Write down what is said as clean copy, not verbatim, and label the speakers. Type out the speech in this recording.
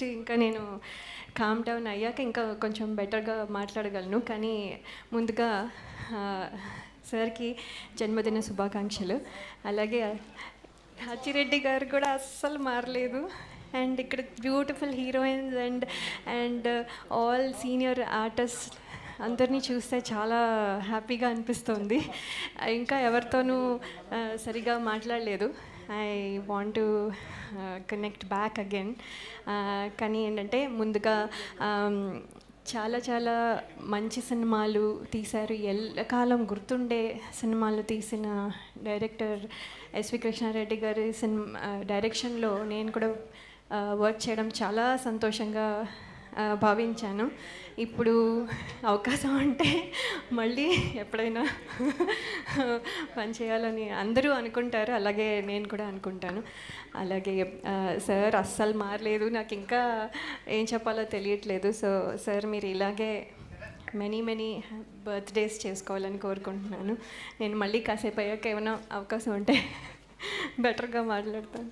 Speaker 1: ఇంకా నేను calm down అయ్యాక ఇంకా కొంచెం బెటర్గా మాట్లాడగలను. కానీ ముందుగా సార్కి జన్మదిన శుభాకాంక్షలు. అలాగే హచ్చిరెడ్డి గారు కూడా అస్సలు మారలేదు. అండ్ ఇక్కడ beautiful heroines and all senior artist అందరినీ చూస్తే చాలా హ్యాపీగా అనిపిస్తుంది. ఇంకా ఎవరితోనూ సరిగా మాట్లాడలేదు. I want to connect back again. కానీ ఏంటంటే ముందుగా చాలా చాలా మంచి సినిమాలు తీశారు, ఎల్లకాలం గుర్తుండే సినిమాలు తీసిన డైరెక్టర్ ఎస్వి కృష్ణారెడ్డి గారి డైరెక్షన్లో నేను కూడా వర్క్ చేయడం చాలా సంతోషంగా భావించాను. ఇప్పుడు అవకాశం అంటే మళ్ళీ ఎప్పుడైనా పనిచేయాలని అందరూ అనుకుంటారు, అలాగే నేను కూడా అనుకుంటాను. అలాగే సార్ అస్సలు మారలేదు. నాకు ఇంకా ఏం చెప్పాలో తెలియట్లేదు. సో సార్ మీరు ఇలాగే మెనీ బర్త్డేస్ చేసుకోవాలని కోరుకుంటున్నాను. నేను మళ్ళీ కాసేపు అయ్యాక ఏమైనా అవకాశం ఉంటే బెటర్గా మాట్లాడతాను.